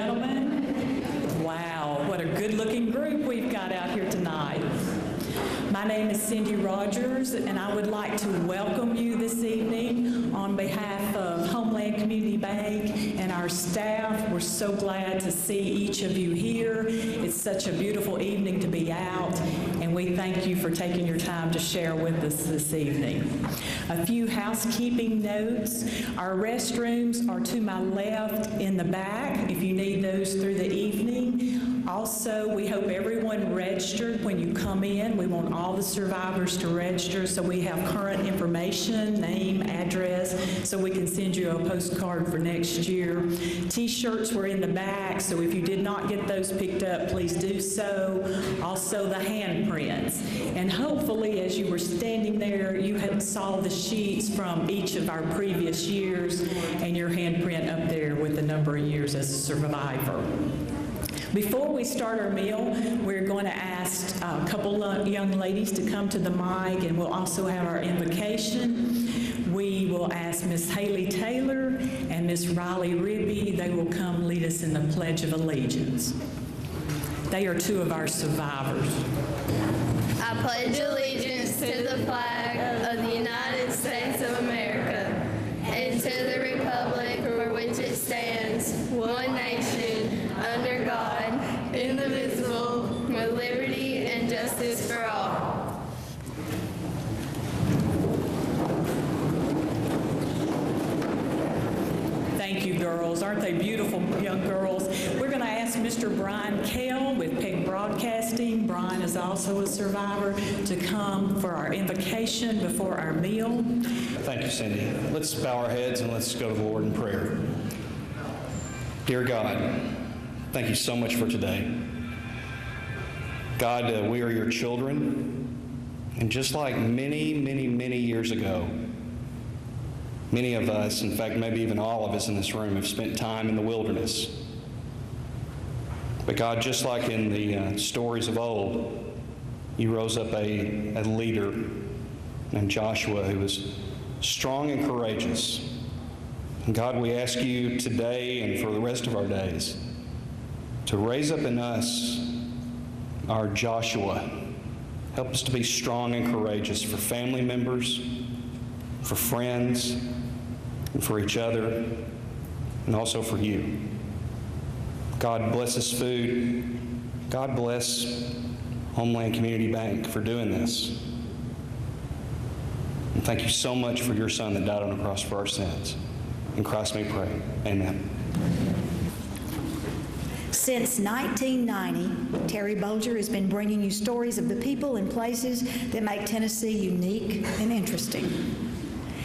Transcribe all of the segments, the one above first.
gentlemen. Wow, what a good-looking group we've got out here tonight. My name is Cindy Rogers, and I would like to welcome you this evening on behalf of Homeland Community Bank and our staff. We're so glad to see each of you here. It's such a beautiful evening to be out, and we thank you for taking your time to share with us this evening. A few housekeeping notes. Our restrooms are to my left in the back if you need those through the evening. Also, we hope everyone registered when you come in. We want all the survivors to register so we have current information, name, address, so we can send you a postcard for next year. T-shirts were in the back, so if you did not get those picked up, please do so. Also, the handprints. And hopefully, as you were standing there, you had saw the sheets from each of our previous years and your handprint up there with the number of years as a survivor. Before we start our meal, we're going to ask a couple of young ladies to come to the mic, and we'll also have our invocation. We will ask Miss Haley Taylor and Miss Riley Ribby. They will come lead us in the Pledge of Allegiance. They are two of our survivors. I pledge allegiance to the flag of the United States of America and to the republic for which it stands, one nation, under God, indivisible, with liberty and justice for all. Thank you, girls. Aren't they beautiful young girls? We're going to ask Mr. Brian Kell with PEG Broadcasting. Brian is also a survivor to come for our invocation before our meal. Thank you, Cindy. Let's bow our heads and let's go to the Lord in prayer. Dear God, thank you so much for today. God, we are your children, and just like many, many, many years ago, many of us, in fact, maybe even all of us in this room, have spent time in the wilderness. But God, just like in the stories of old, you rose up a leader named Joshua who was strong and courageous. And God, we ask you today and for the rest of our days to raise up in us our Joshua. Help us to be strong and courageous for family members, for friends, and for each other, and also for you. God bless this food. God bless Homeland Community Bank for doing this. And thank you so much for your Son that died on the cross for our sins. In Christ we pray. Amen. Since 1990, Terry Bolger has been bringing you stories of the people and places that make Tennessee unique and interesting.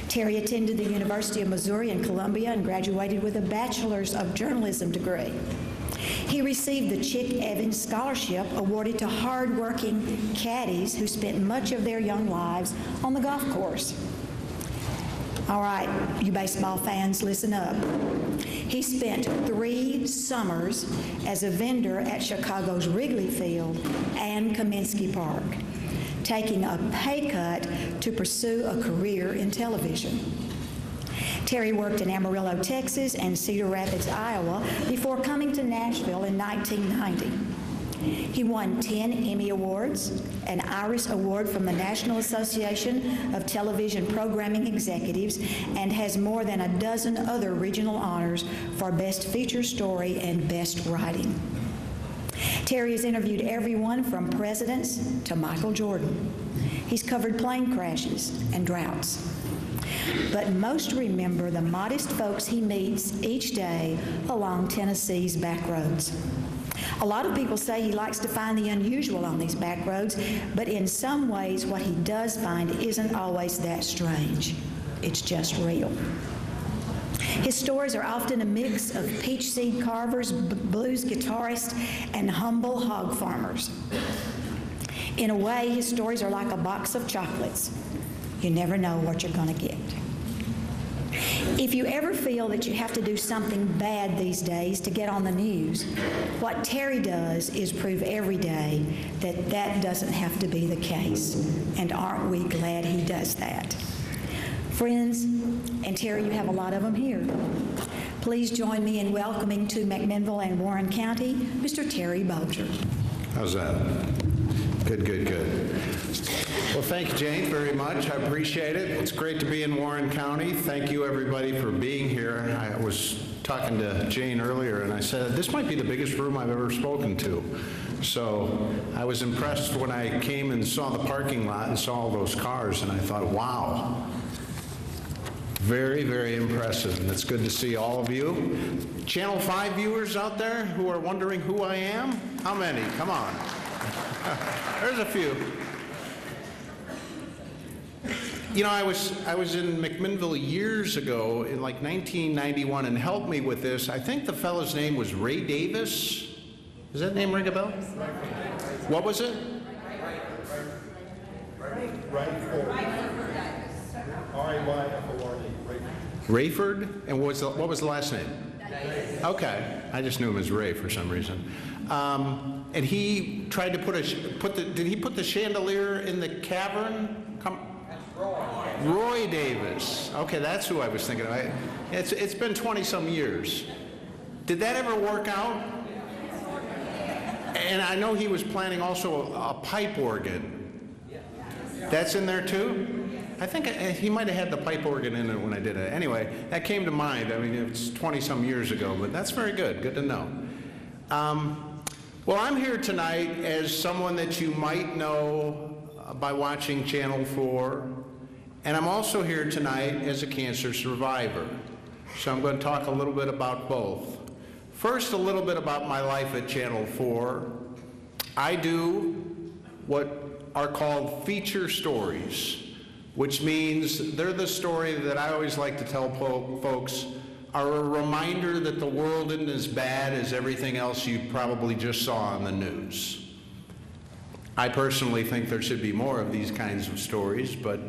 Terry attended the University of Missouri in Columbia and graduated with a Bachelor's of Journalism degree. He received the Chick Evans Scholarship awarded to hard-working caddies who spent much of their young lives on the golf course. All right, you baseball fans, listen up. He spent 3 summers as a vendor at Chicago's Wrigley Field and Kaminsky Park, taking a pay cut to pursue a career in television. Terry worked in Amarillo, Texas and Cedar Rapids, Iowa before coming to Nashville in 1990. He won 10 Emmy Awards, an Iris Award from the National Association of Television Programming Executives, and has more than a dozen other regional honors for Best Feature Story and Best Writing. Terry has interviewed everyone from presidents to Michael Jordan. He's covered plane crashes and droughts. But most remember the modest folks he meets each day along Tennessee's back roads. A lot of people say he likes to find the unusual on these back roads, but in some ways what he does find isn't always that strange. It's just real. His stories are often a mix of peach seed carvers, blues guitarists, and humble hog farmers. In a way, his stories are like a box of chocolates. You never know what you're going to get. If you ever feel that you have to do something bad these days to get on the news, what Terry does is prove every day that that doesn't have to be the case. And aren't we glad he does that? Friends, and Terry, you have a lot of them here. Please join me in welcoming to McMinnville and Warren County, Mr. Terry Bolger. How's that? Good, good, good. Well, thank you, Jane, very much. I appreciate it. It's great to be in Warren County. Thank you, everybody, for being here. I was talking to Jane earlier, and I said, this might be the biggest room I've ever spoken to. So I was impressed when I came and saw the parking lot and saw all those cars, and I thought, wow. Very, very impressive, and it's good to see all of you. Channel 5 viewers out there who are wondering who I am? How many? Come on. There's a few. You know, I was in McMinnville years ago, in like 1991, and helped me with this. I think the fellow's name was Ray Davis. Does that name ring a bell? What was it? Rayford? And what was the last name? Okay, I just knew him as Ray for some reason. And he tried to did he put the chandelier in the cavern? Roy Davis. Okay, that's who I was thinking of. It's been 20-some years. Did that ever work out? And I know he was planning also a pipe organ. That's in there too? I think he might have had the pipe organ in it when I did it. Anyway, that came to mind. I mean, it's 20-some years ago, but that's very good. Good to know. Well, I'm here tonight as someone that you might know by watching Channel 4, and I'm also here tonight as a cancer survivor. So I'm going to talk a little bit about both. First, a little bit about my life at Channel 4. I do what are called feature stories, which means they're the story that I always like to tell folks are a reminder that the world isn't as bad as everything else you probably just saw on the news. I personally think there should be more of these kinds of stories, but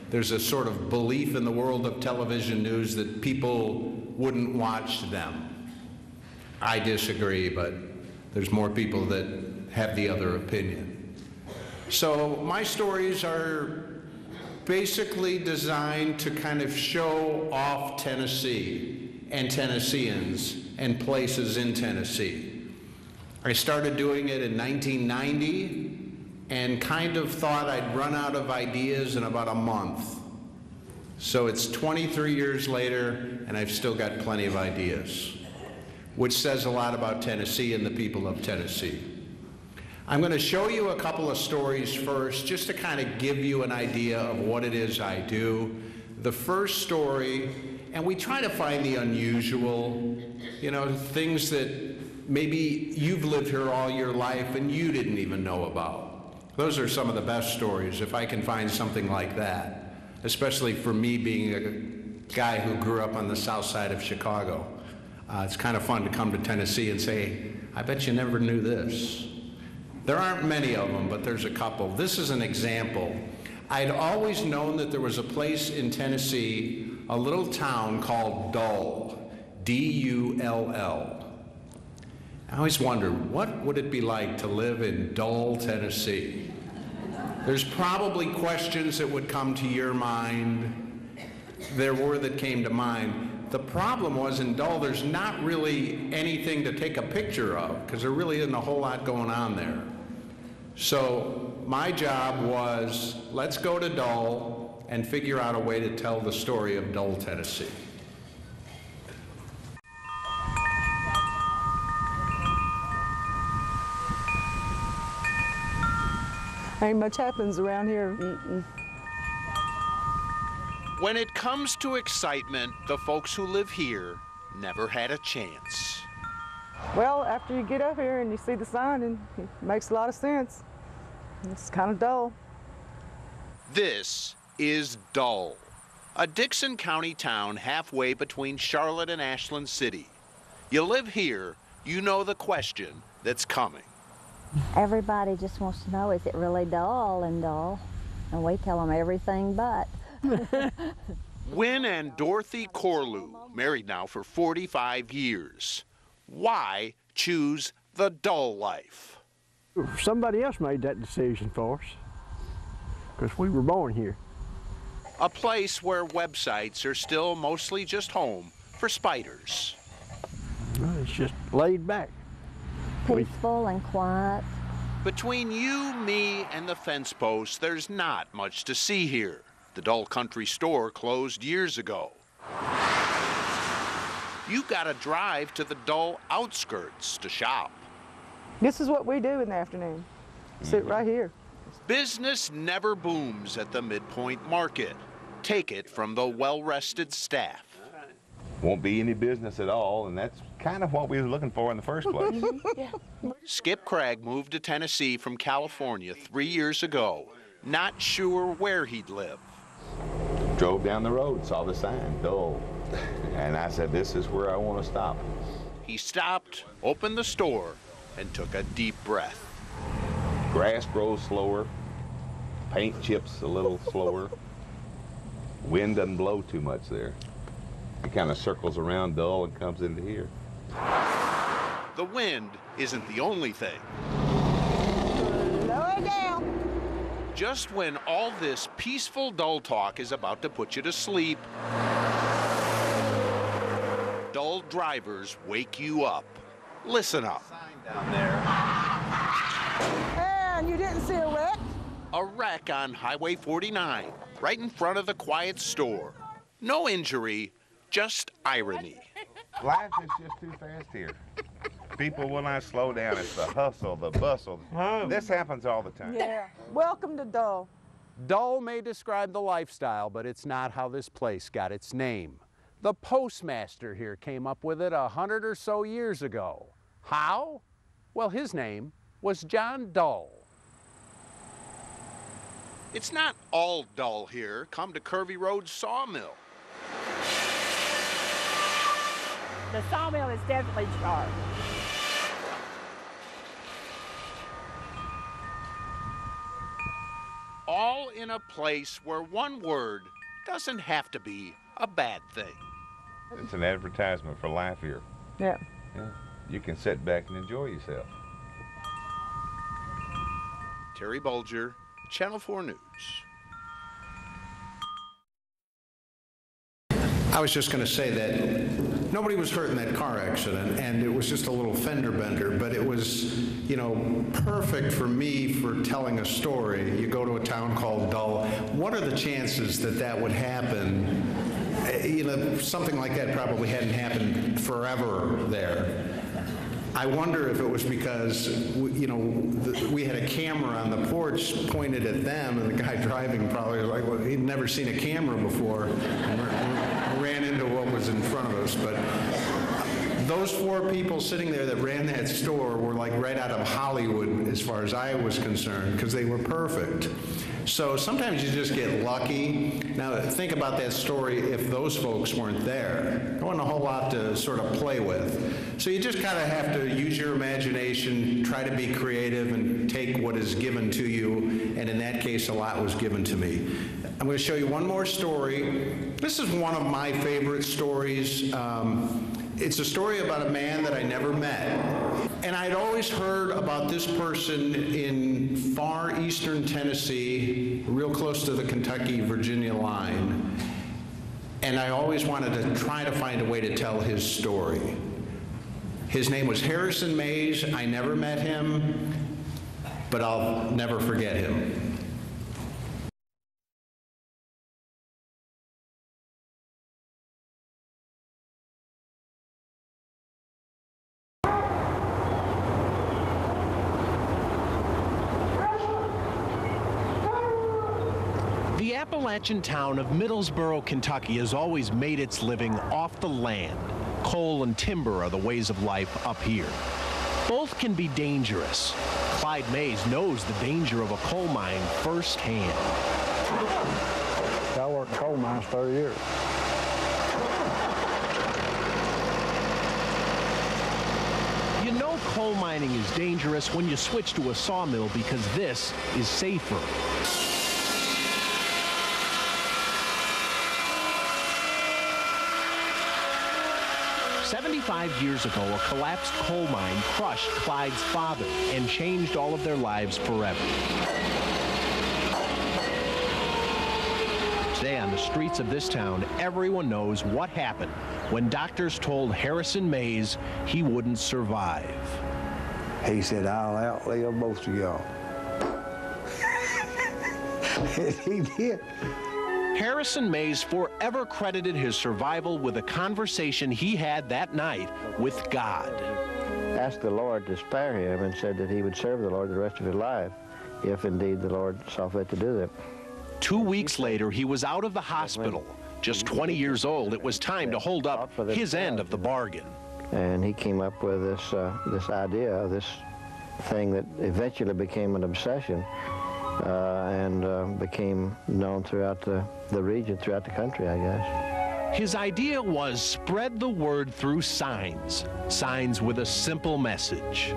there's a sort of belief in the world of television news that people wouldn't watch them. I disagree, but there's more people that have the other opinion. So my stories are basically designed to kind of show off Tennessee and Tennesseans and places in Tennessee. I started doing it in 1990 and kind of thought I'd run out of ideas in about a month. So it's 23 years later and I've still got plenty of ideas, which says a lot about Tennessee and the people of Tennessee. I'm going to show you a couple of stories first, just to kind of give you an idea of what it is I do. The first story, and we try to find the unusual, you know, things that maybe you've lived here all your life and you didn't even know about. Those are some of the best stories, if I can find something like that, especially for me being a guy who grew up on the south side of Chicago. It's kind of fun to come to Tennessee and say, I bet you never knew this. There aren't many of them, but there's a couple. This is an example. I'd always known that there was a place in Tennessee, a little town called Dull, D-U-L-L. I always wondered, what would it be like to live in Dull, Tennessee? There's probably questions that would come to your mind. There were that came to mind. The problem was in Dull, there's not really anything to take a picture of because there really isn't a whole lot going on there. So my job was, let's go to Dull and figure out a way to tell the story of Dull, Tennessee. Ain't much happens around here. When it comes to excitement, the folks who live here never had a chance. Well, after you get up here and you see the sign, and it makes a lot of sense. It's kind of dull. This is Dull, a Dickson County town halfway between Charlotte and Ashland City. You live here, you know the question that's coming. Everybody just wants to know, is it really dull and dull? And we tell them everything but. Wynn and Dorothy Corlew, married now for 45 years. Why choose the dull life? Somebody else made that decision for us, because we were born here. A place where websites are still mostly just home for spiders. Well, it's just laid back. Peaceful and quiet. Between you, me, and the fence post, there's not much to see here. The Dull Country store closed years ago. You gotta drive to the Dull outskirts to shop. This is what we do in the afternoon. Sit right here. Business never booms at the Midpoint Market. Take it from the well-rested staff. Won't be any business at all, and that's kind of what we were looking for in the first place. Skip Craig moved to Tennessee from California 3 years ago, not sure where he'd live. Drove down the road, saw the sign, Dull, and I said, this is where I want to stop. He stopped, opened the store, and took a deep breath. Grass grows slower, paint chips a little slower, wind doesn't blow too much there. It kind of circles around Dull and comes into here. The wind isn't the only thing. Lower down. Just when all this peaceful Dull talk is about to put you to sleep, Dull drivers wake you up. Listen up. And you didn't see a wreck? A wreck on Highway 49, right in front of the quiet store. No injury, just irony. Life is just too fast here. People will not slow down. It's the hustle, the bustle. This happens all the time. Yeah. Welcome to Dull. Dull may describe the lifestyle, but it's not how this place got its name. The postmaster here came up with it 100 or so years ago. How? Well, his name was John Dull. It's not all dull here. Come to Curvy Road Sawmill. The sawmill is definitely sharp. All in a place where one word doesn't have to be a bad thing. It's an advertisement for life here. Yeah. Yeah. You can sit back and enjoy yourself. Terry Bulger, Channel 4 News. I was just going to say that nobody was hurt in that car accident, and it was just a little fender bender, but it was, you know, perfect for me for telling a story. You go to a town called Dull. What are the chances that that would happen? You know, something like that probably hadn't happened forever there. I wonder if it was because, you know, we had a camera on the porch pointed at them, and the guy driving probably was like, well, he'd never seen a camera before, and ran into what was in front of us. But those 4 people sitting there that ran that store were like right out of Hollywood as far as I was concerned, because they were perfect. So sometimes you just get lucky. Now think about that story if those folks weren't there. There wasn't a whole lot to sort of play with. So you just kind of have to use your imagination, try to be creative, and take what is given to you. And in that case, a lot was given to me. I'm going to show you one more story. This is one of my favorite stories. It's a story about a man that I never met. And I'd always heard about this person in far eastern Tennessee, real close to the Kentucky-Virginia line. And I always wanted to try to find a way to tell his story. His name was Harrison Mays. I never met him, but I'll never forget him. The Appalachian town of Middlesboro, Kentucky has always made its living off the land. Coal and timber are the ways of life up here. Both can be dangerous. Clyde Mays knows the danger of a coal mine firsthand. I worked in coal mines 30 years. You know coal mining is dangerous when you switch to a sawmill because this is safer. 75 years ago, a collapsed coal mine crushed Clyde's father and changed all of their lives forever. Today on the streets of this town, everyone knows what happened when doctors told Harrison Mays he wouldn't survive. He said, "I'll outlive both of y'all." And he did. Harrison Mays forever credited his survival with a conversation he had that night with God. Asked the Lord to spare him and said that he would serve the Lord the rest of his life if indeed the Lord saw fit to do that. 2 weeks later, he was out of the hospital. Just 20 years old, it was time to hold up his end of the bargain. And he came up with this idea, this thing that eventually became an obsession and became known throughout the region, throughout the country, I guess. His idea was spread the word through signs. Signs with a simple message.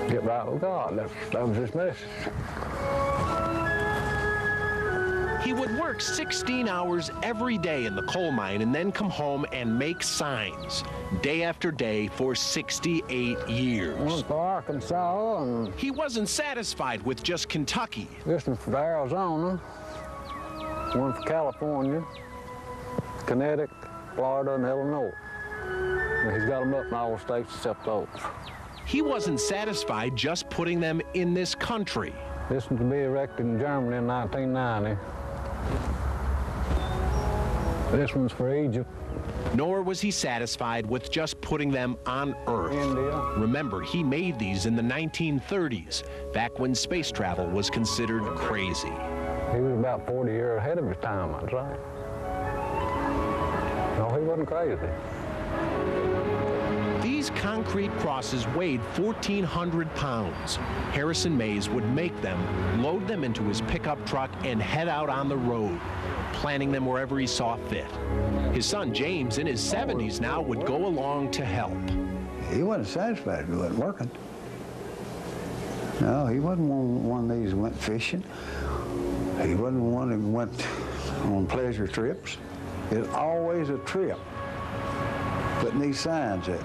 Get right with God. That was his message. He would work 16 hours every day in the coal mine and then come home and make signs, day after day for 68 years. One for Arkansas and... He wasn't satisfied with just Kentucky. This one for Arizona, one for California, Connecticut, Florida, and Illinois. And he's got them up in all the states except those. He wasn't satisfied just putting them in this country. This one to be erected in Germany in 1990. This one's for Egypt. Nor was he satisfied with just putting them on Earth. India. Remember, he made these in the 1930s, back when space travel was considered crazy. He was about 40 years ahead of his time, I'd say. No, he wasn't crazy. These concrete crosses weighed 1,400 pounds. Harrison Mays would make them, load them into his pickup truck, and head out on the road, planting them wherever he saw fit. His son James, in his 70s now, would go along to help. He wasn't satisfied with it wasn't working. No, he wasn't one of these that went fishing. He wasn't one that went on pleasure trips. It's always a trip, putting these signs up.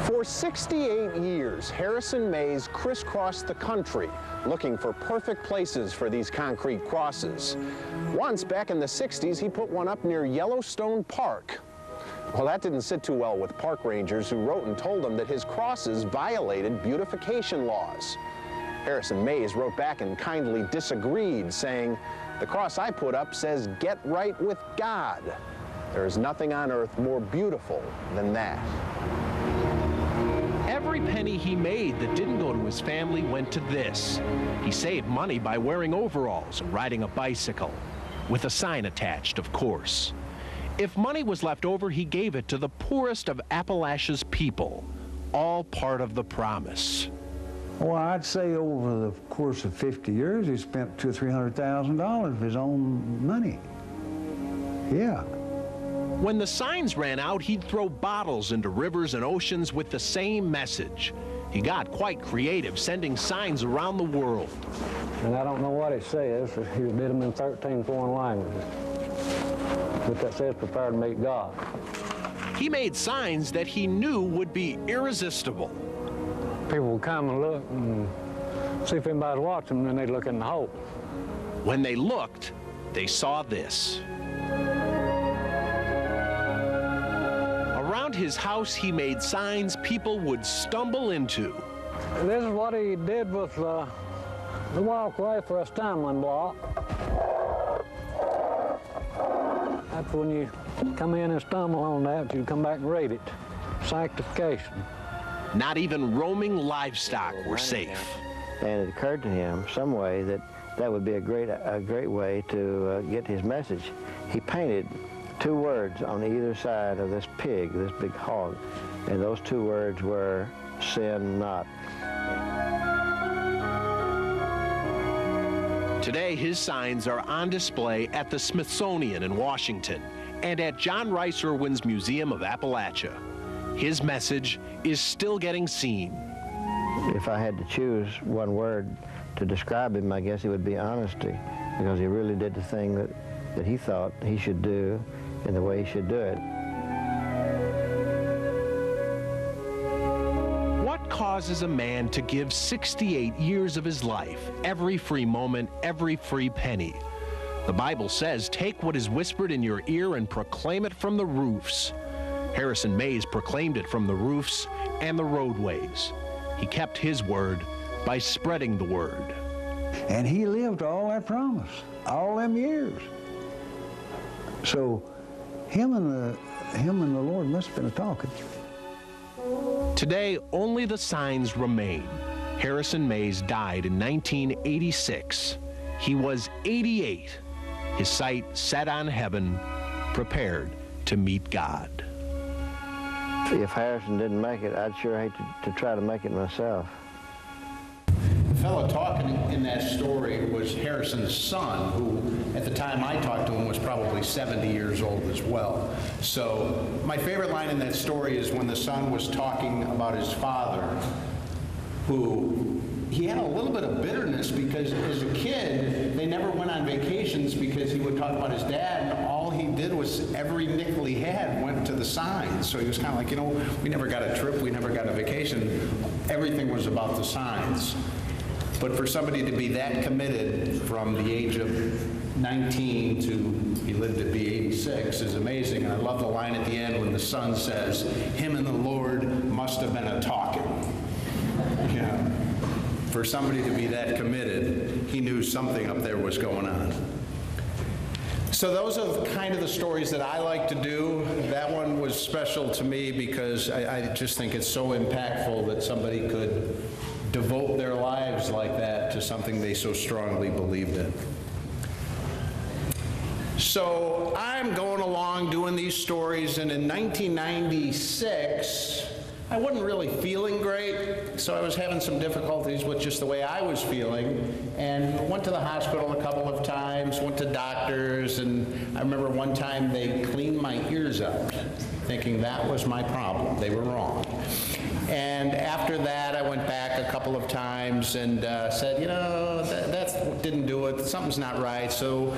For 68 years, Harrison Mays crisscrossed the country looking for perfect places for these concrete crosses. Once, back in the 60s, he put one up near Yellowstone Park. Well, that didn't sit too well with park rangers who wrote and told him that his crosses violated beautification laws. Harrison Mays wrote back and kindly disagreed, saying, "The cross I put up says, 'Get right with God.' There is nothing on earth more beautiful than that." Every penny he made that didn't go to his family went to this. He saved money by wearing overalls and riding a bicycle, with a sign attached, of course. If money was left over, he gave it to the poorest of Appalachia's people, all part of the promise. Well, I'd say over the course of 50 years, he spent $200,000 or $300,000 of his own money. Yeah. When the signs ran out, he'd throw bottles into rivers and oceans with the same message. He got quite creative, sending signs around the world. And I don't know what it says. He did them in 13 foreign languages. But that says, "Prepare to meet God." He made signs that he knew would be irresistible. People would come and look and see if anybody's watching, and then they'd look in the hole. When they looked, they saw this. Around his house, he made signs people would stumble into. This is what he did with the walkway for a stumbling block. That's when you come in and stumble on that, you come back and read it. Sanctification. Not even roaming livestock were safe. And it occurred to him some way that that would be a great way to get his message. He painted 2 words on either side of this pig, this big hog, and those 2 words were, "Sin not." Today, his signs are on display at the Smithsonian in Washington and at John Rice Irwin's Museum of Appalachia. His message is still getting seen. If I had to choose one word to describe him, I guess it would be honesty, because he really did the thing that he thought he should do in the way he should do it. What causes a man to give 68 years of his life, every free moment, every free penny? The Bible says, "Take what is whispered in your ear and proclaim it from the roofs." Harrison Mays proclaimed it from the roofs and the roadways. He kept his word by spreading the word. And he lived all that promise, all them years. So him and the Lord must have been talking. Today, only the signs remain. Harrison Mays died in 1986. He was 88. His sight set on heaven, prepared to meet God. If Harrison didn't make it, I'd sure hate to try to make it myself. The fellow talking in that story was Harrison's son, who at the time I talked to him was probably 70 years old as well. So my favorite line in that story is when the son was talking about his father, who he had a little bit of bitterness because as a kid, they never went on vacations because he would talk about his dad, and all he did was every nickel he had went to the signs. So he was kind of like, you know, we never got a trip, we never got a vacation. Everything was about the signs. But for somebody to be that committed from the age of 19 to he lived to be 86 is amazing. And I love the line at the end when the son says, him and the Lord must have been a-talking. Yeah. For somebody to be that committed, he knew something up there was going on. So those are kind of the stories that I like to do. That one was special to me because I just think it's so impactful that somebody could devote their lives like that to something they so strongly believed in. So I'm going along doing these stories, and in 1996, I wasn't really feeling great, so I was having some difficulties with just the way I was feeling, and went to the hospital a couple of times, went to doctors, and I remember one time they cleaned my ears out, thinking that was my problem. They were wrong. And after that, I went back a couple of times and said, you know, that didn't do it. Something's not right. So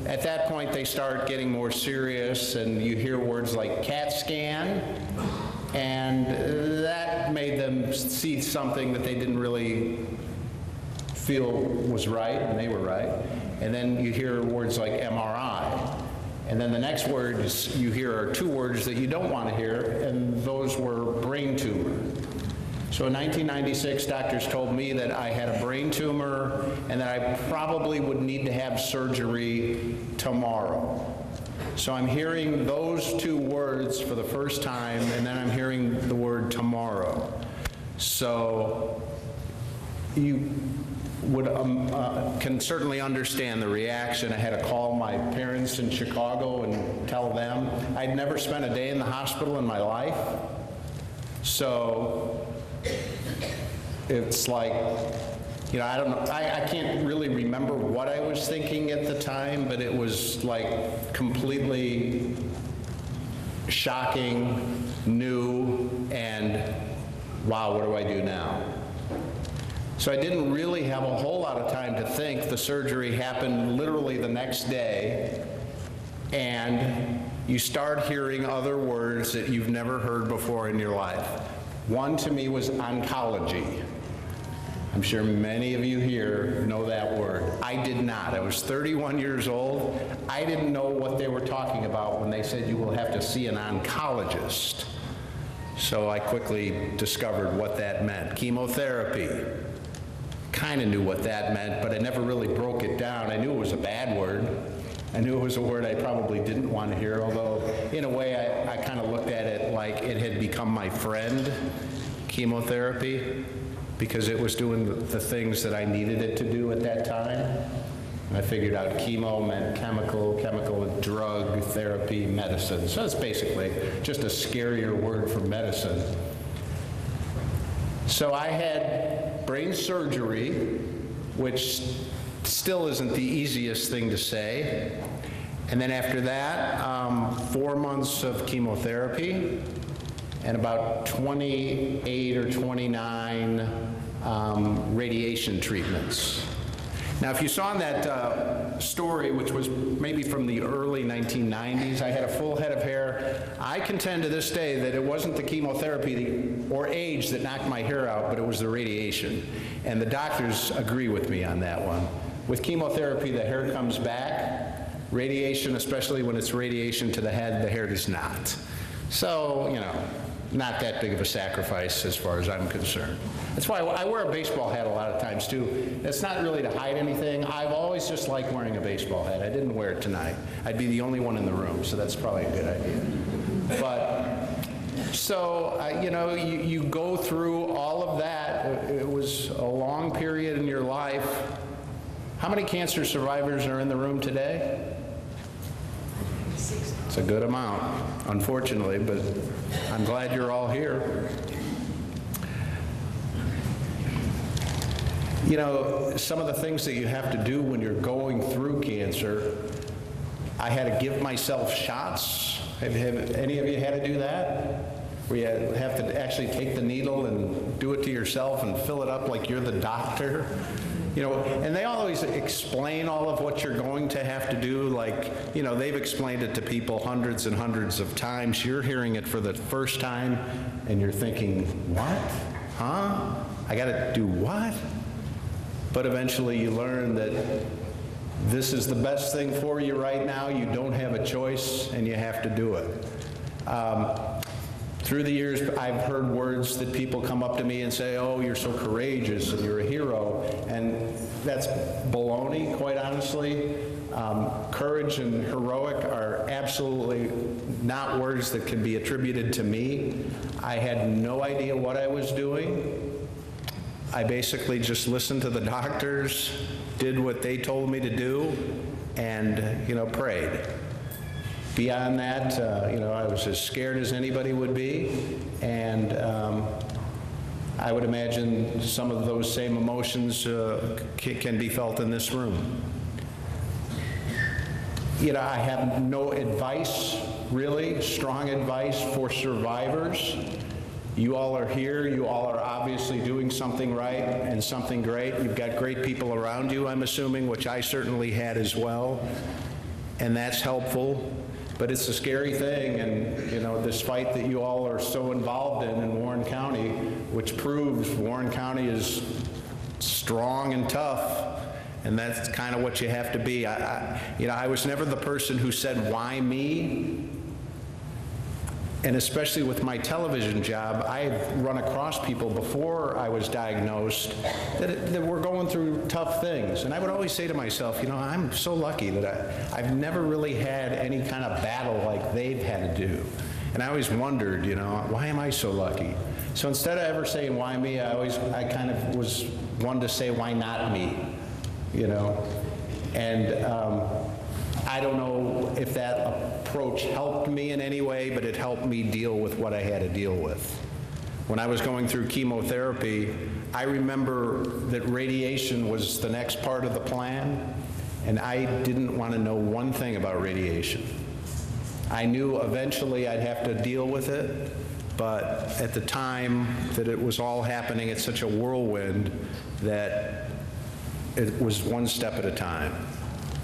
at that point, they start getting more serious, and you hear words like CAT scan, and that made them see something that they didn't really feel was right, and they were right. And then you hear words like MRI. And then the next words you hear are two words that you don't want to hear, and those were brain tumor. So in 1996, doctors told me that I had a brain tumor and that I probably would need to have surgery tomorrow. So I'm hearing those two words for the first time, and then I'm hearing the word tomorrow. So you would can certainly understand the reaction. I had to call my parents in Chicago and tell them. I'd never spent a day in the hospital in my life. So it's like, you know, I don't know, I can't really remember what I was thinking at the time, but it was like completely shocking, new, and wow, what do I do now? So I didn't really have a whole lot of time to think. The surgery happened literally the next day, and you start hearing other words that you've never heard before in your life. One to me was oncology. I'm sure many of you here know that word. I did not. I was 31 years old. I didn't know what they were talking about when they said you will have to see an oncologist. So I quickly discovered what that meant. Chemotherapy. Kind of knew what that meant, but I never really broke it down. I knew it was a bad word. I knew it was a word I probably didn't want to hear, although in a way I kind of looked at it like it had become my friend, chemotherapy, because it was doing the things that I needed it to do at that time. And I figured out chemo meant chemical drug, therapy, medicine. So it's basically just a scarier word for medicine. So I had brain surgery, which still isn't the easiest thing to say. And then after that, 4 months of chemotherapy and about 28 or 29 radiation treatments. Now, if you saw in that story, which was maybe from the early 1990s, I had a full head of hair. I contend to this day that it wasn't the chemotherapy or age that knocked my hair out, but it was the radiation. And the doctors agree with me on that one. With chemotherapy, the hair comes back. Radiation, especially when it's radiation to the head, the hair does not. So, you know, not that big of a sacrifice as far as I'm concerned. That's why I wear a baseball hat a lot of times too. It's not really to hide anything. I've always just liked wearing a baseball hat. I didn't wear it tonight. I'd be the only one in the room, so that's probably a good idea. But, so, you know, you go through all of that. It was a long period in your life. How many cancer survivors are in the room today? It's a good amount, unfortunately, but I'm glad you're all here. You know, some of the things that you have to do when you're going through cancer, I had to give myself shots. Have any of you had to do that? Where you have to actually take the needle and do it to yourself and fill it up like you're the doctor? You know, and they always explain all of what you're going to have to do, like, you know, they've explained it to people hundreds and hundreds of times. You're hearing it for the first time, and you're thinking, what? Huh? I gotta do what? But eventually you learn that this is the best thing for you right now. You don't have a choice, and you have to do it. Through the years, I've heard words that people come up to me and say, oh, you're so courageous and you're a hero. And that's baloney, quite honestly. Courage and heroic are absolutely not words that can be attributed to me. I had no idea what I was doing. I basically just listened to the doctors, did what they told me to do, and, you know, prayed. Beyond that, you know, I was as scared as anybody would be, and I would imagine some of those same emotions can be felt in this room. You know, I have no advice, really, strong advice for survivors. You all are here, you all are obviously doing something right and something great. You've got great people around you, I'm assuming, which I certainly had as well, and that's helpful. But it's a scary thing, and you know, this fight that you all are so involved in Warren County, which proves Warren County is strong and tough, and that's kind of what you have to be. You know, I was never the person who said, why me? And especially with my television job, I've run across people before I was diagnosed that were going through tough things. And I would always say to myself, you know, I'm so lucky that I've never really had any kind of battle like they've had to do. And I always wondered, you know, why am I so lucky? So instead of ever saying, why me, I kind of was one to say, why not me? You know? And I don't know if that approach helped me in any way, but it helped me deal with what I had to deal with. When I was going through chemotherapy, I remember that radiation was the next part of the plan, and I didn't want to know one thing about radiation. I knew eventually I'd have to deal with it, but at the time that it was all happening, it's such a whirlwind that it was one step at a time.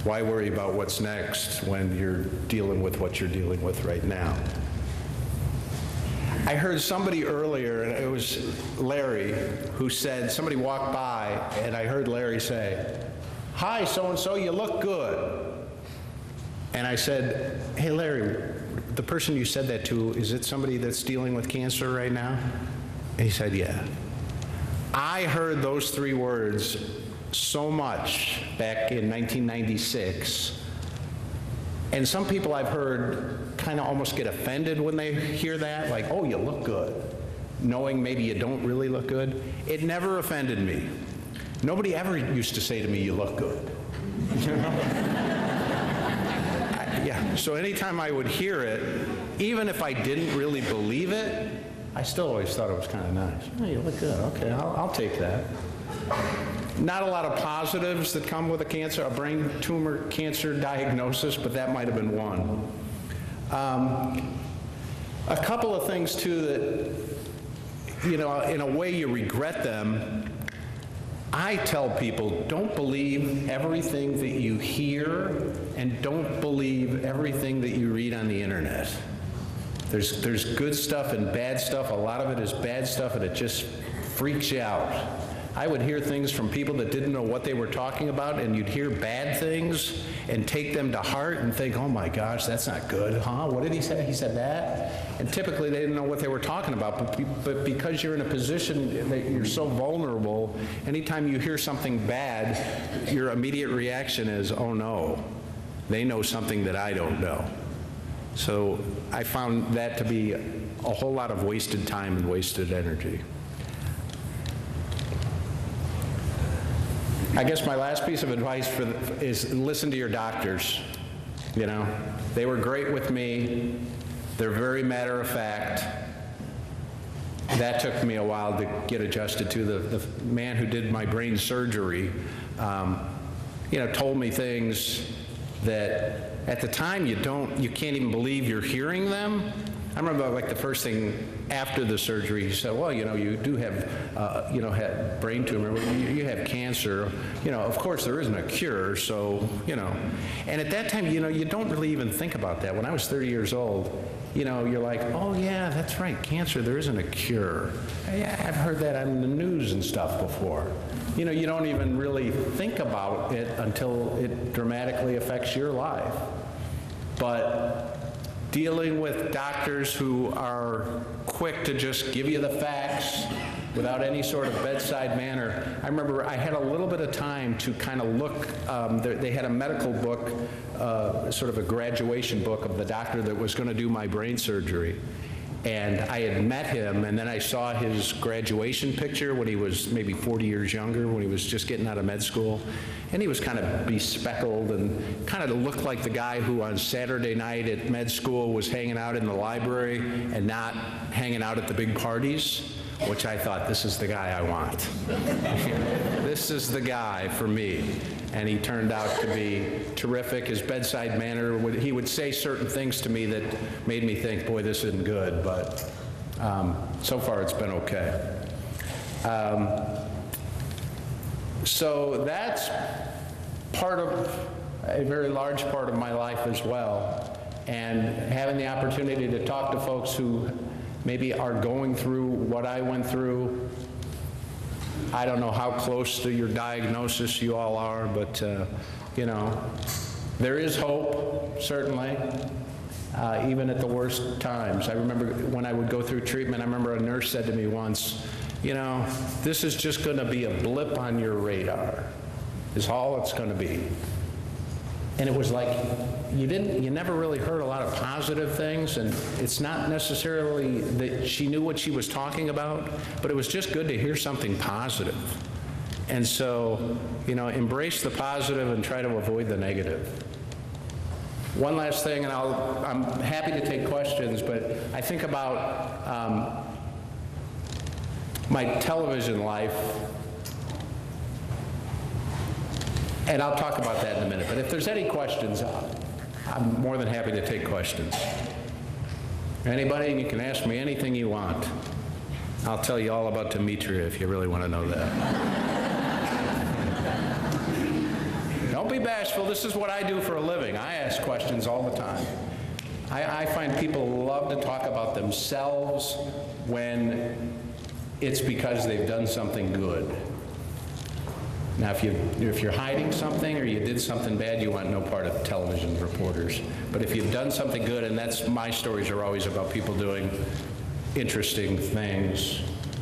Why worry about what's next when you're dealing with what you're dealing with right now? I heard somebody earlier, and it was Larry, who said, somebody walked by, and I heard Larry say, hi, so-and-so, you look good. And I said, hey, Larry, the person you said that to, is it somebody that's dealing with cancer right now? And he said, yeah. I heard those three words so much back in 1996, and some people I've heard kind of almost get offended when they hear that, like, oh, you look good, knowing maybe you don't really look good. It never offended me. Nobody ever used to say to me, you look good. You know? Yeah, so anytime I would hear it, even if I didn't really believe it, I still always thought it was kind of nice. Oh, you look good, okay, I'll take that. Not a lot of positives that come with a brain tumor cancer diagnosis, but that might have been one. A couple of things too that, you know, in a way you regret them. I tell people, don't believe everything that you hear, and don't believe everything that you read on the internet. There's good stuff and bad stuff. A lot of it is bad stuff, and it just freaks you out. I would hear things from people that didn't know what they were talking about, and you'd hear bad things and take them to heart and think, oh my gosh, that's not good, huh? What did he say? He said that? And typically they didn't know what they were talking about, but because you're in a position that you're so vulnerable, anytime you hear something bad, your immediate reaction is, oh no, they know something that I don't know. So I found that to be a whole lot of wasted time and wasted energy. I guess my last piece of advice is listen to your doctors. You know, they were great with me. They're very matter of fact. That took me a while to get adjusted to. The man who did my brain surgery, you know, told me things that at the time you can't even believe you're hearing them. I remember like the first thing after the surgery, he said, well, you know, you do have, you know, had brain tumor, you have cancer. You know, of course there isn't a cure, so, you know. And at that time, you know, you don't really even think about that. When I was 30 years old, you know, you're like, oh yeah, that's right, cancer, there isn't a cure. I've heard that on the news and stuff before. You know, you don't even really think about it until it dramatically affects your life. But dealing with doctors who are quick to just give you the facts without any sort of bedside manner. I remember I had a little bit of time to kind of look, they had a medical book, sort of a graduation book of the doctor that was going to do my brain surgery. And I had met him, and then I saw his graduation picture when he was maybe 40 years younger, when he was just getting out of med school. And he was kind of bespectacled and kind of looked like the guy who on Saturday night at med school was hanging out in the library and not hanging out at the big parties, which I thought, this is the guy I want. This is the guy for me. And he turned out to be terrific. His bedside manner, he would say certain things to me that made me think, boy, this isn't good, but so far it's been okay. So that's part of a very large part of my life as well. And having the opportunity to talk to folks who maybe are going through what I went through. I don't know how close to your diagnosis you all are, but you know, there is hope, certainly, even at the worst times. I remember when I would go through treatment, I remember a nurse said to me once, you know, this is just going to be a blip on your radar, is all it's going to be. And it was like, you never really heard a lot of positive things, and it's not necessarily that she knew what she was talking about, but it was just good to hear something positive. And so, you know, embrace the positive and try to avoid the negative. One last thing, and I'm happy to take questions, but I think about my television life. And I'll talk about that in a minute. But if there's any questions, I'm more than happy to take questions. Anybody, you can ask me anything you want. I'll tell you all about Demetria if you really want to know that. Don't be bashful. This is what I do for a living. I ask questions all the time. I find people love to talk about themselves when it's because they've done something good. Now, if you're hiding something or you did something bad, you want no part of television reporters. But if you've done something good, and that's my stories are always about people doing interesting things,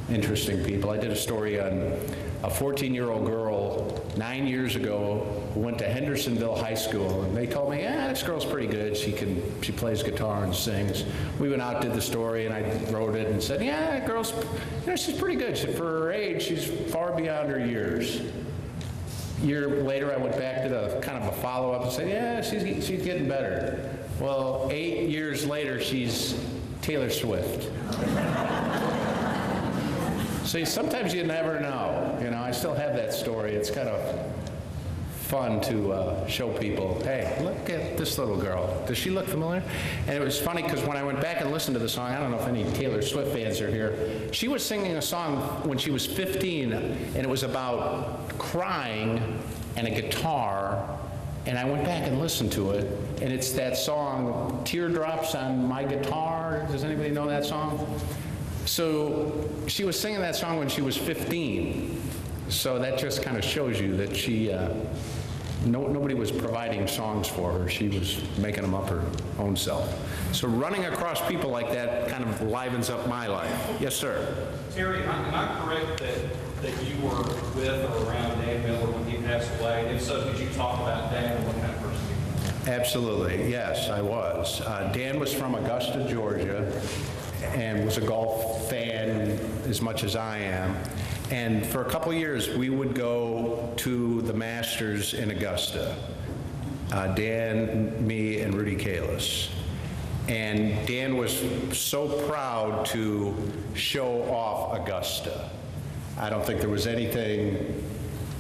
interesting people. I did a story on a 14-year-old girl 9 years ago who went to Hendersonville High School, and they told me, yeah, this girl's pretty good. She plays guitar and sings. We went out, did the story, and I wrote it and said, yeah, that girl's, you know, she's pretty good. For her age, she's far beyond her years. A year later, I went back to the kind of a follow-up and said, yeah, she's getting better. Well, 8 years later, she's Taylor Swift. See, sometimes you never know. You know, I still have that story. It's kind of fun to show people, hey, look at this little girl. Does she look familiar? And it was funny because when I went back and listened to the song, I don't know if any Taylor Swift fans are here, she was singing a song when she was 15, and it was about crying and a guitar, and I went back and listened to it, and it's that song, Teardrops on My Guitar. Does anybody know that song? So she was singing that song when she was 15. So that just kind of shows you that she, nobody was providing songs for her. She was making them up her own self. So running across people like that kind of livens up my life. Yes, sir. Terry, am I correct that you were with or around Dan Miller when he passed away? If so, could you talk about Dan and what kind of person he was? Absolutely, yes, I was. Dan was from Augusta, Georgia, and was a golf fan as much as I am. And for a couple years, we would go to the Masters in Augusta. Dan, me, and Rudy Kalis. And Dan was so proud to show off Augusta. I don't think there was anything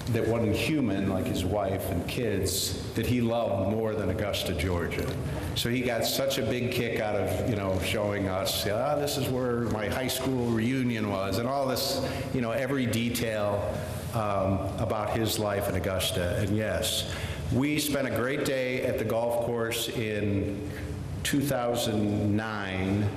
that wasn't human, like his wife and kids, that he loved more than Augusta, Georgia. So he got such a big kick out of, showing us, this is where my high school reunion was, and all this, every detail about his life in Augusta. And yes, we spent a great day at the golf course in 2009.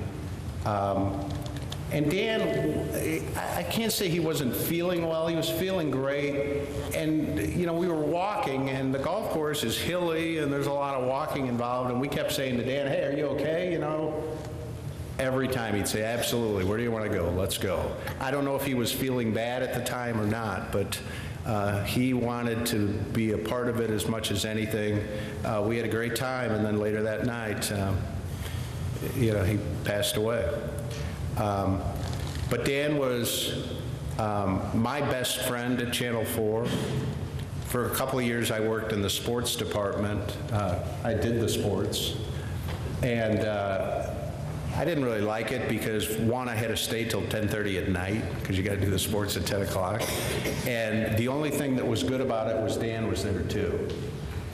And Dan, I can't say he wasn't feeling well. He was feeling great. And, we were walking, and the golf course is hilly, and there's a lot of walking involved. And we kept saying to Dan, hey, are you okay? Every time he'd say, absolutely, where do you want to go? Let's go. I don't know if he was feeling bad at the time or not, but he wanted to be a part of it as much as anything. We had a great time, and then later that night, he passed away. But Dan was my best friend at Channel 4. For a couple of years, I worked in the sports department. I did the sports. And I didn't really like it because, one, I had to stay till 10:30 at night because you got to do the sports at 10 o'clock. And the only thing that was good about it was Dan was there, too.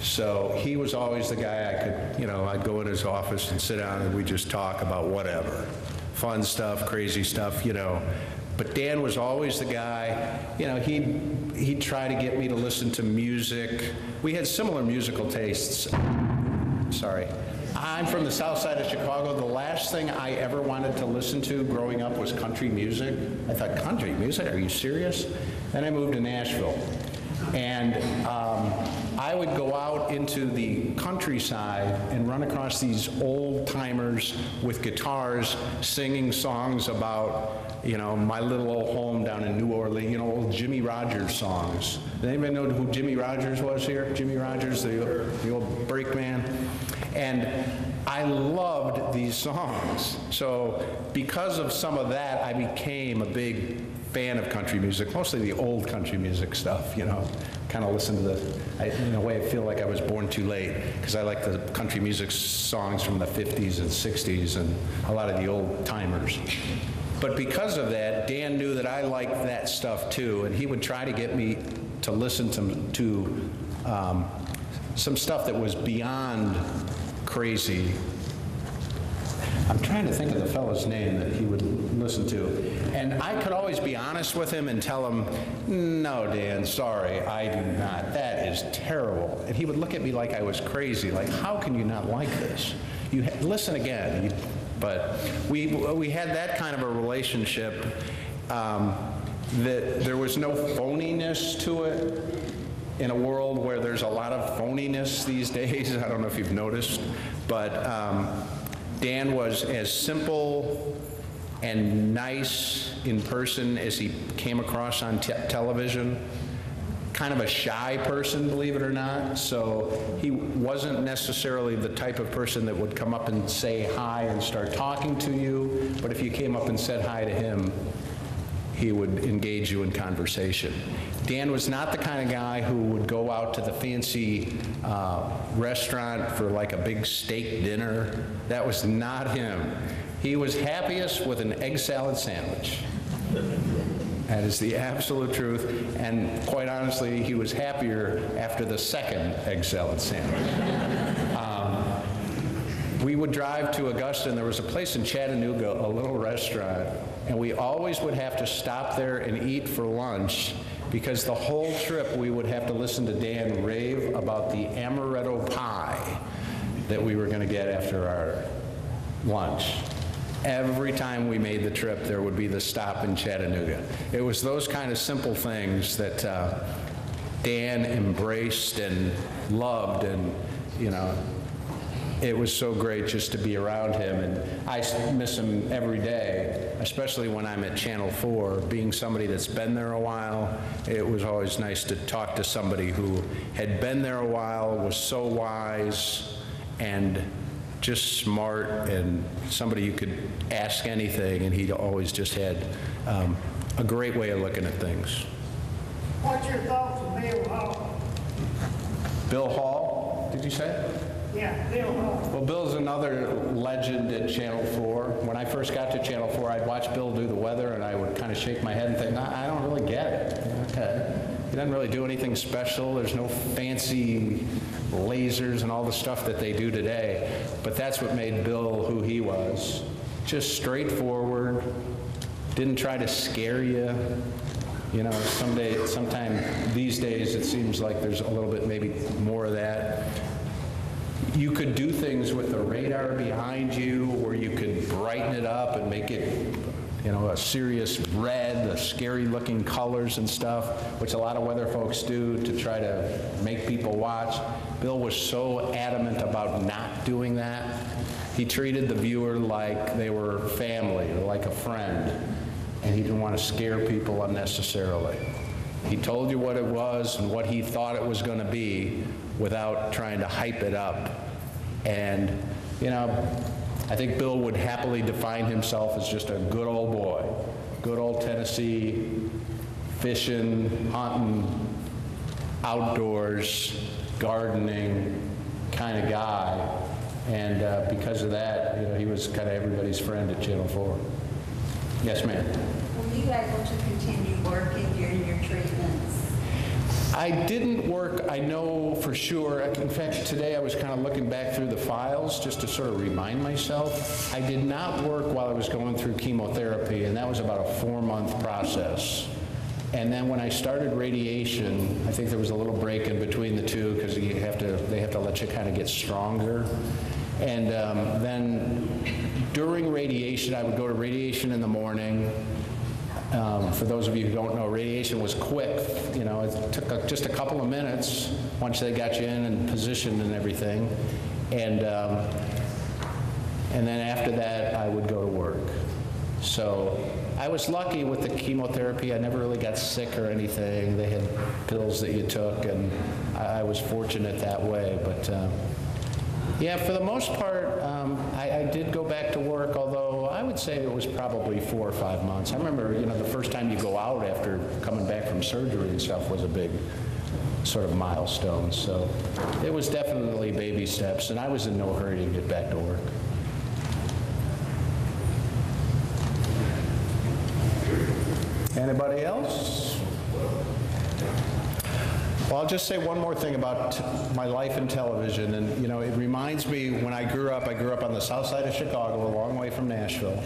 So he was always the guy I could, I'd go in his office and sit down and we'd just talk about whatever. Fun stuff, crazy stuff, But Dan was always the guy, he'd try to get me to listen to music. We had similar musical tastes. Sorry. I'm from the south side of Chicago. The last thing I ever wanted to listen to growing up was country music. I thought, country music? Are you serious? Then I moved to Nashville. And I would go out into the countryside and run across these old timers with guitars singing songs about, my little old home down in New Orleans, old Jimmy Rogers songs. Does anybody know who Jimmy Rogers was here? Jimmy Rogers, the old brakeman. And I loved these songs. So because of some of that, I became a big fan of country music, mostly the old country music stuff, kind of listen to in a way I feel like I was born too late because I like the country music songs from the 50s and 60s and a lot of the old timers. But because of that, Dan knew that I liked that stuff too, and he would try to get me to listen to some stuff that was beyond crazy. I'm trying to think of the fellow's name that he would listen to. And I could always be honest with him and tell him, no, Dan, sorry, I do not. That is terrible. And he would look at me like I was crazy, like, how can you not like this? Listen again. But we had that kind of a relationship that there was no phoniness to it in a world where there's a lot of phoniness these days. I don't know if you've noticed, but Dan was as simple and nice in person as he came across on television. Kind of a shy person, believe it or not, so he wasn't necessarily the type of person that would come up and say hi and start talking to you, but if you came up and said hi to him, he would engage you in conversation. Dan was not the kind of guy who would go out to the fancy restaurant for like a big steak dinner. That was not him. He was happiest with an egg salad sandwich. That is the absolute truth, and quite honestly, he was happier after the second egg salad sandwich. We would drive to Augusta, and there was a place in Chattanooga, a little restaurant, and we always would have to stop there and eat for lunch because the whole trip we would have to listen to Dan rave about the amaretto pie that we were going to get after our lunch. Every time we made the trip, there would be the stop in Chattanooga. It was those kind of simple things that Dan embraced and loved, and it was so great just to be around him, and I miss him every day, especially when I'm at Channel 4. Being somebody that's been there a while, it was always nice to talk to somebody who had been there a while, was so wise, and just smart, and somebody you could ask anything, and he always just had a great way of looking at things. What's your thoughts on Bill Hall? Bill Hall, did you say? Yeah, Bill Hall. Well, Bill's another legend at Channel 4. When I first got to Channel 4, I'd watch Bill do the weather, and I would kind of shake my head and think, I don't really get it. Okay. He doesn't really do anything special. There's no fancy lasers and all the stuff that they do today. But that's what made Bill who he was. Just straightforward, didn't try to scare you. Sometime these days it seems like there's a little bit maybe more of that. You could do things with the radar behind you where you could brighten it up and make it, a serious red, the scary looking colors and stuff, which a lot of weather folks do to try to make people watch. Bill was so adamant about not doing that. He treated the viewer like they were family or like a friend, and he didn't want to scare people unnecessarily. He told you what it was and what he thought it was going to be without trying to hype it up. And, I think Bill would happily define himself as just a good old boy, good old Tennessee, fishing, hunting, outdoors, gardening kind of guy. And because of that, he was kind of everybody's friend at Channel 4. Yes, ma'am. Were you able to continue working during your treatments? I didn't work, I know for sure. In fact, today I was kind of looking back through the files just to sort of remind myself. I did not work while I was going through chemotherapy, and that was about a 4-month process. And then when I started radiation, I think there was a little break in between the two because they have to let you kind of get stronger. And then during radiation, I would go to radiation in the morning. For those of you who don't know, radiation was quick. It took just a couple of minutes once they got you in and positioned and everything. And then after that, I would go to work. So I was lucky with the chemotherapy. I never really got sick or anything. They had pills that you took, and I was fortunate that way. But yeah, for the most part, I did go back to work, although I would say it was probably 4 or 5 months. I remember, the first time you go out after coming back from surgery and stuff was a big sort of milestone. So it was definitely baby steps, and I was in no hurry to get back to work. Anybody else? Well, I'll just say one more thing about my life in television. And, it reminds me when I grew up on the south side of Chicago, a long way from Nashville.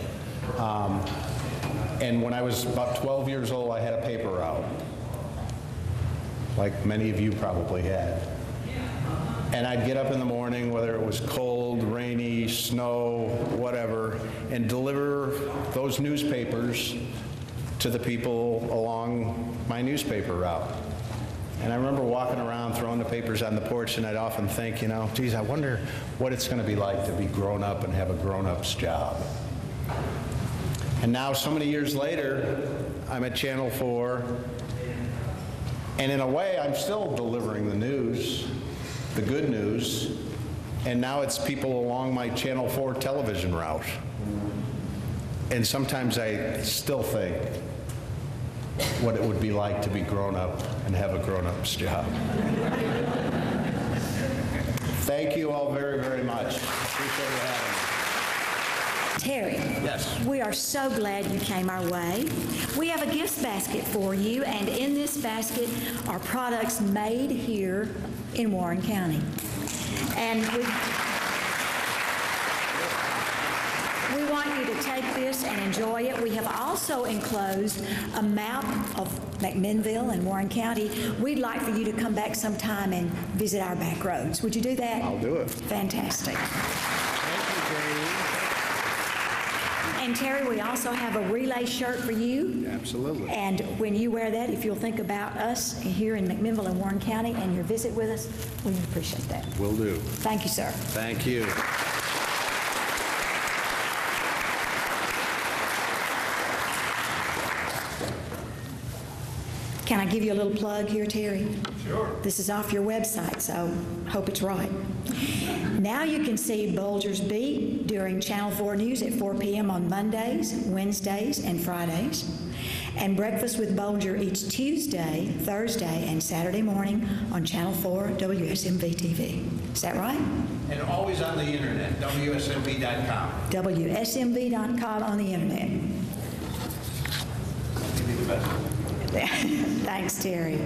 And when I was about 12 years old, I had a paper route, like many of you probably had. And I'd get up in the morning, whether it was cold, rainy, snow, whatever, and deliver those newspapers to the people along my newspaper route. And I remember walking around throwing the papers on the porch, and I'd often think, geez, I wonder what it's going to be like to be grown up and have a grown-up's job. And now, so many years later, I'm at Channel 4, and in a way, I'm still delivering the news, the good news, and now it's people along my Channel 4 television route. And sometimes I still think what it would be like to be grown up and have a grown-up's job. Thank you all very, very much. Appreciate you having me. Terry. Yes. We are so glad you came our way. We have a gift basket for you, and in this basket are products made here in Warren County. And we want you to take this and enjoy it. We have also enclosed a map of McMinnville and Warren County. We'd like for you to come back sometime and visit our back roads. Would you do that? I'll do it. Fantastic. And Terry, we also have a relay shirt for you. Absolutely. And when you wear that, if you'll think about us here in McMinnville and Warren County and your visit with us, we would appreciate that. Will do. Thank you, sir. Thank you. Can I give you a little plug here, Terry? Sure. This is off your website, so hope it's right. Now you can see Bulger's Beat during Channel 4 News at 4 p.m. on Mondays, Wednesdays, and Fridays, and Breakfast with Bulger each Tuesday, Thursday, and Saturday morning on Channel 4 WSMV TV. Is that right? And always on the internet, WSMV.com. WSMV.com on the internet. Thanks, Terry.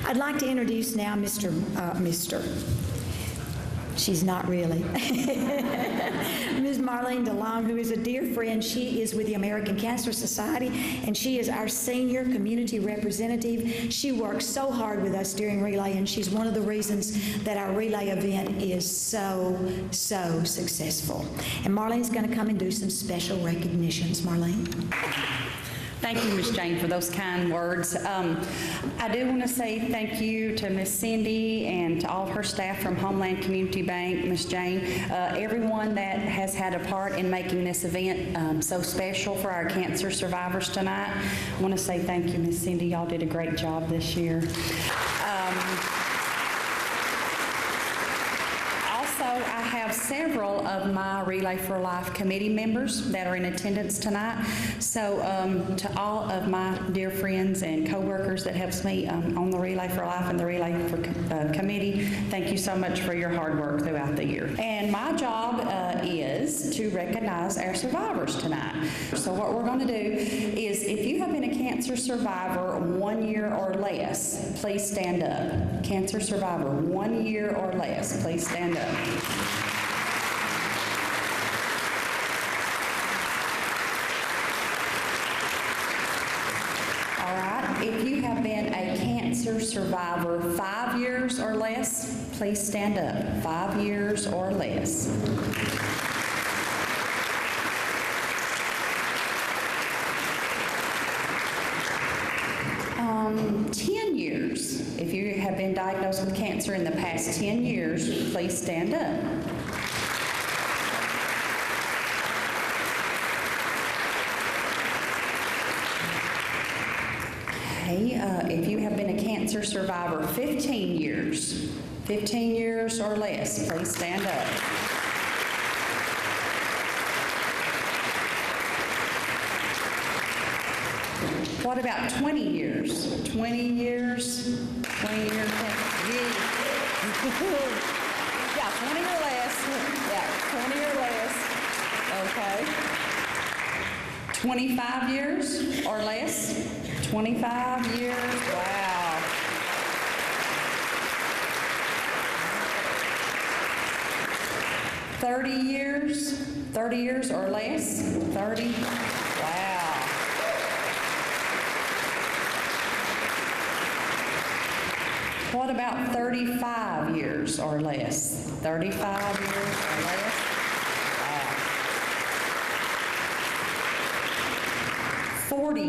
I'd like to introduce now Mr. She's not really. Ms. Marlene DeLong, who is a dear friend. She is with the American Cancer Society, and she is our senior community representative. She works so hard with us during Relay, and she's one of the reasons that our Relay event is so successful. And Marlene's going to come and do some special recognitions. Marlene. Thank you, Ms. Jane, for those kind words. I do want to say thank you to Ms. Cindy and to all of her staff from Homeland Community Bank, Ms. Jane, everyone that has had a part in making this event so special for our cancer survivors tonight. I want to say thank you, Ms. Cindy. Y'all did a great job this year. I have several of my Relay for Life committee members that are in attendance tonight. So to all of my dear friends and co-workers that helps me on the Relay for Life and the Relay for committee, thank you so much for your hard work throughout the year. And my job is to recognize our survivors tonight. So what we're going to do is, if you have been a cancer survivor 1 year or less, please stand up. Cancer survivor 1 year or less, please stand up. All right, if you have been a cancer survivor 5 years or less, please stand up. 5 years or less. Um, 10 years. If you have been diagnosed with cancer in the past 10 years, please stand up. Okay, if you have been a cancer survivor 15 years or less, please stand up. What about 20 years? 20 years? 20 years? Yeah, 20 or less. Yeah, 20 or less. Okay. 25 years or less? 25 years? Wow. $30 years or less? 30? Wow. What about 35 years or less? 35 years or less? Wow. 40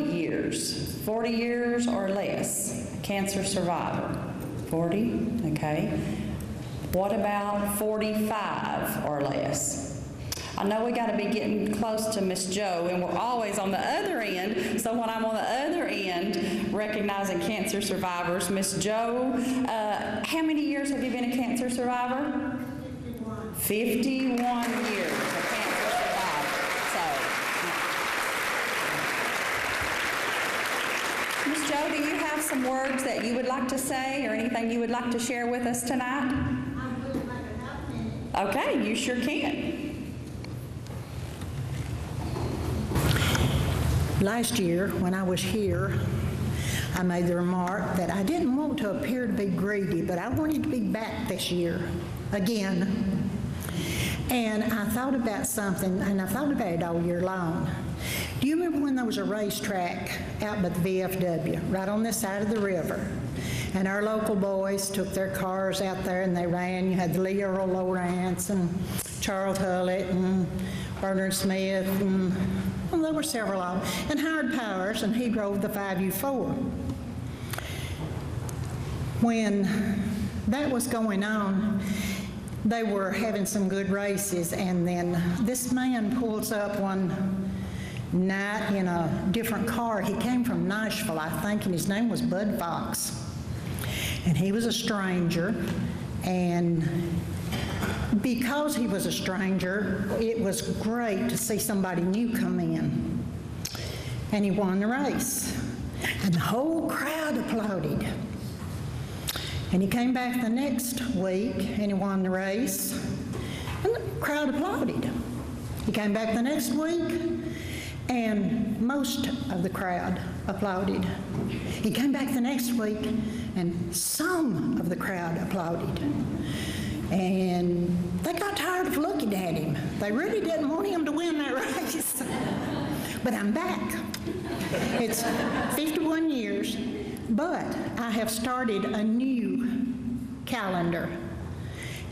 years or less? Cancer survivor. 40, okay. What about 45 or less? I know we got to be getting close to Miss Joe, and we're always on the other end. So when I'm on the other end recognizing cancer survivors, Miss Joe, how many years have you been a cancer survivor? 51 years a cancer survivor. So, Miss Joe, do you have some words that you would like to say or anything you would like to share with us tonight? Okay, you sure can. Last year, when I was here, I made the remark that I didn't want to appear to be greedy, but I wanted to be back this year, again. And I thought about something, and I thought about it all year long. Do you remember when there was a racetrack out by the VFW, right on this side of the river? And our local boys took their cars out there and they ran. You had the Leo Lawrence and Charles Hullett and Bernard Smith, and well, there were several of them, and Howard Powers, and he drove the 5U4. When that was going on, they were having some good races, and then this man pulls up one night in a different car. He came from Nashville, I think, and his name was Bud Fox. And he was a stranger, and because he was a stranger, it was great to see somebody new come in. And he won the race, and the whole crowd applauded. And he came back the next week, and he won the race, and the crowd applauded. He came back the next week, and most of the crowd applauded. He came back the next week, and some of the crowd applauded. And they got tired of looking at him. They really didn't want him to win that race. But I'm back. It's 51 years, but I have started a new calendar.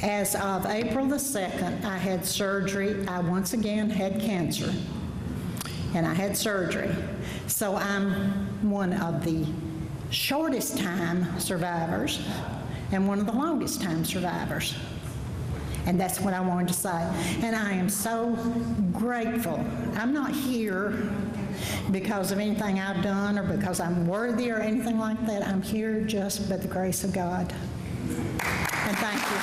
As of April the 2nd, I had surgery. I once again had cancer, and I had surgery. So I'm one of the shortest time survivors and one of the longest time survivors. And that's what I wanted to say. And I am so grateful. I'm not here because of anything I've done or because I'm worthy or anything like that. I'm here just by the grace of God. And thank you.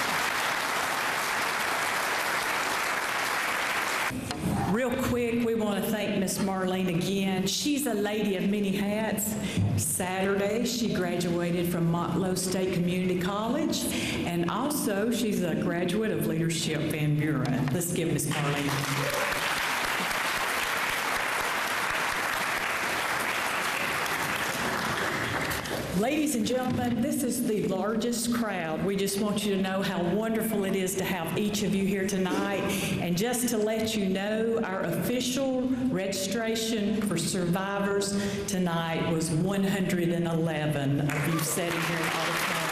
Real quick, we want to thank Miss Marlene again. She's a lady of many hats. Saturday, she graduated from Montlow State Community College, and also she's a graduate of Leadership Van Buren. Let's give Miss Marlene. Ladies and gentlemen, this is the largest crowd. We just want you to know how wonderful it is to have each of you here tonight. And just to let you know, our official registration for survivors tonight was 111 of you sitting here in the auditorium.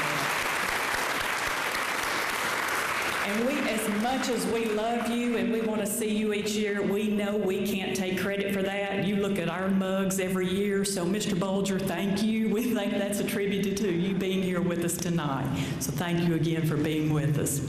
And we, as much as we love you and we want to see you each year, we know we can't take credit for that. You look at our mugs every year, so Mr. Bulger, thank you. We think that's attributed to you being here with us tonight. So thank you again for being with us.